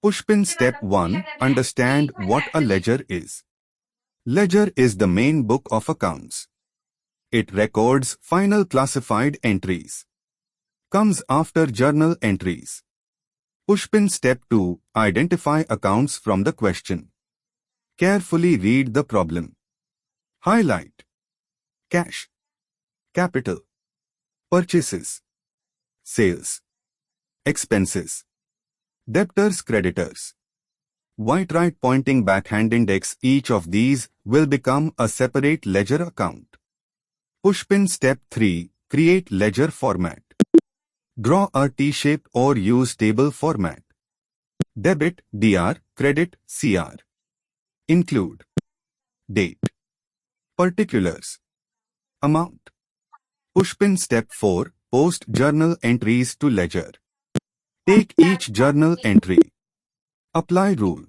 Pushpin Step 1. Understand what a ledger is. Ledger is the main book of accounts. It records final classified entries. Comes after journal entries. Pushpin Step 2. Identify accounts from the question. Carefully read the problem. Highlight. Cash. Capital. Purchases. Sales. Expenses. Debtors, creditors. White right pointing backhand index. Each of these will become a separate ledger account. Pushpin Step 3. Create ledger format. Draw a T-shape or use table format. Debit, DR, credit, CR. Include. Date. Particulars. Amount. Pushpin Step 4. Post journal entries to ledger. Take each journal entry. Apply rule.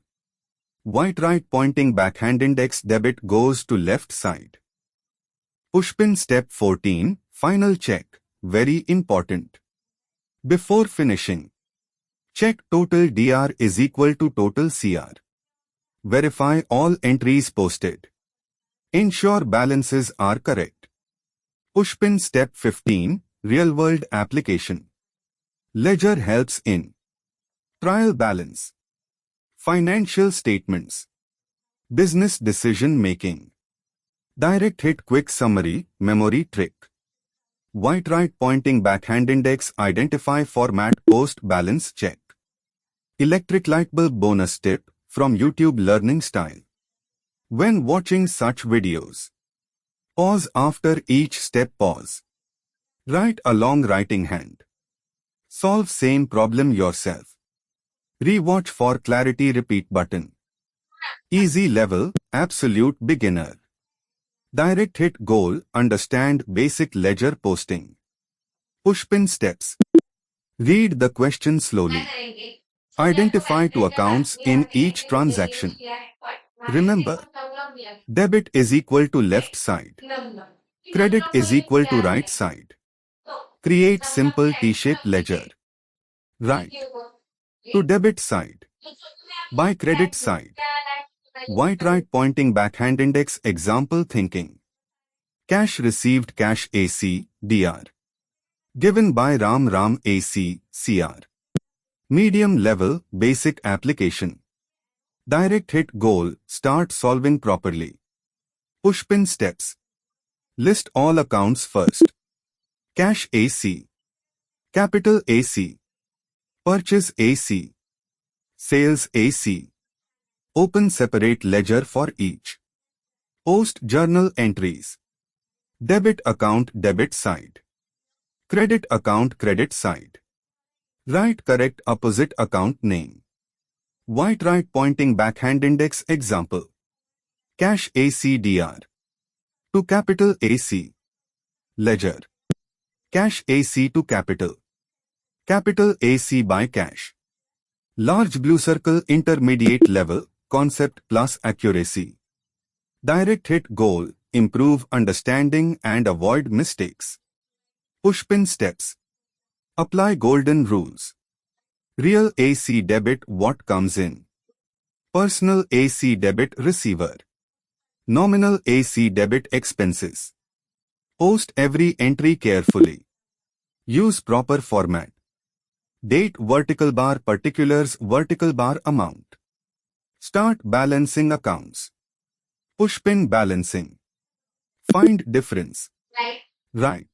White right pointing backhand index. Debit goes to left side. Pushpin Step 14. Final check. Very important. Before finishing, check total DR is equal to total CR. Verify all entries posted. Ensure balances are correct. Pushpin Step 15. Real-world application. Ledger helps in trial balance, financial statements, business decision making, direct hit quick summary, memory trick. White right pointing backhand index. Identify format. Post balance check. Electric light bulb bonus tip from YouTube Learning Style. When watching such videos, pause after each step. Pause. Write a long writing hand. Solve same problem yourself. Rewatch for clarity. Repeat button. Easy level, absolute beginner. Direct hit goal. Understand basic ledger posting. Pushpin steps. Read the question slowly. Identify two accounts in each transaction. Remember, debit is equal to left side. Credit is equal to right side. Create simple T-shaped ledger. Right. To debit side. By credit side. White right pointing backhand index. Example thinking. Cash received. Cash AC, DR. Given by Ram AC, CR. Medium level, basic application. Direct hit goal. Start solving properly. Pushpin steps. List all accounts first. Cash AC. Capital AC. Purchase AC. Sales AC. Open separate ledger for each. Post journal entries. Debit account debit side. Credit account credit side. Write correct opposite account name. White right pointing backhand index. Example. Cash AC DR. To capital AC. Ledger. Cash AC to capital. Capital AC by cash. Large blue circle. Intermediate level. Concept plus accuracy. Direct hit goal. Improve understanding and avoid mistakes. Pushpin steps. Apply golden rules. Real AC debit. What comes in? Personal AC debit. Receiver. Nominal AC debit. Expenses. Post every entry carefully. Use proper format. Date vertical bar. Particulars vertical bar. Amount. Start balancing accounts. Pushpin balancing. Find difference. Right.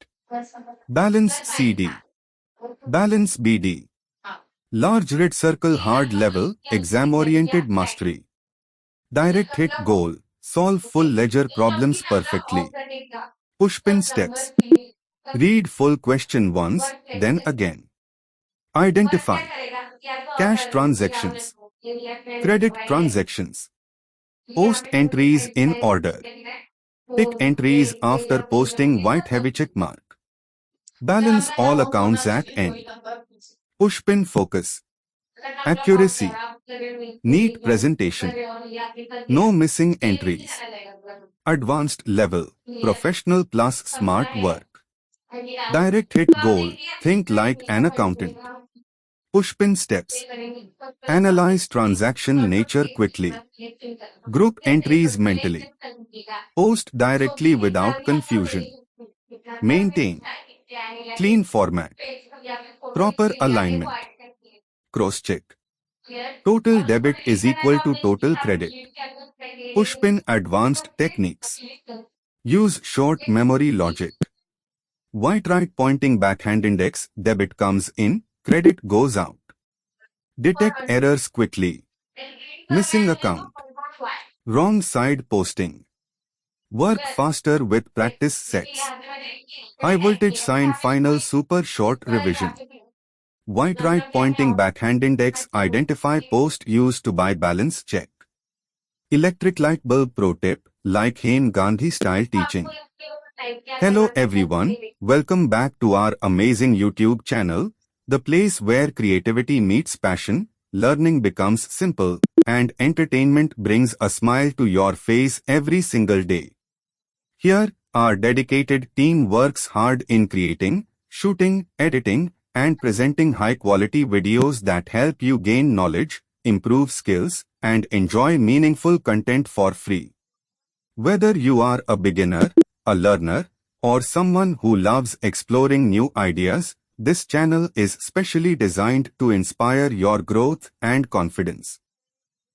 Balance CD. Balance BD. Large red circle. Hard level. Exam-oriented mastery. Direct hit goal. Solve full ledger problems perfectly. Pushpin steps. Read full question once, then again. Identify. Cash transactions. Credit transactions. Post entries in order. Tick entries after posting. White heavy check mark. Balance all accounts at end. Pushpin focus. Accuracy. Neat presentation. No missing entries. Advanced level. Professional plus smart work. Direct hit goal. Think like an accountant. Pushpin steps. Analyze transaction nature quickly. Group entries mentally. Post directly without confusion. Maintain clean format. Proper alignment. Cross-check. Total debit is equal to total credit. Pushpin advanced techniques. Use short memory logic. White right pointing backhand index, debit comes in, credit goes out. Detect errors quickly. Missing account. Wrong side posting. Work faster with practice sets. High voltage sign final super short revision. White right pointing backhand index identify post used to buy balance check. Electric light bulb pro tip, like Hain Gandhi style teaching. Hello everyone, welcome back to our amazing YouTube channel, the place where creativity meets passion, learning becomes simple, and entertainment brings a smile to your face every single day. Here, our dedicated team works hard in creating, shooting, editing, and presenting high-quality videos that help you gain knowledge, improve skills, and enjoy meaningful content for free. Whether you are a beginner, a learner, or someone who loves exploring new ideas, this channel is specially designed to inspire your growth and confidence.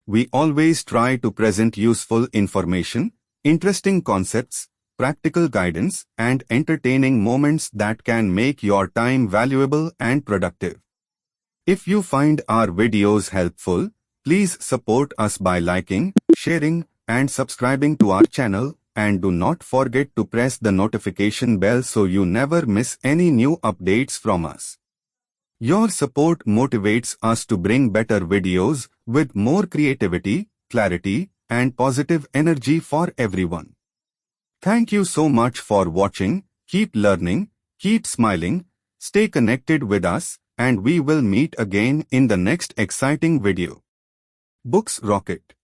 We always try to present useful information, interesting concepts, practical guidance, and entertaining moments that can make your time valuable and productive. If you find our videos helpful, please support us by liking, sharing, and subscribing to our channel, and do not forget to press the notification bell so you never miss any new updates from us. Your support motivates us to bring better videos with more creativity, clarity, and positive energy for everyone. Thank you so much for watching. Keep learning, keep smiling, stay connected with us, and we will meet again in the next exciting video. Books Rocket.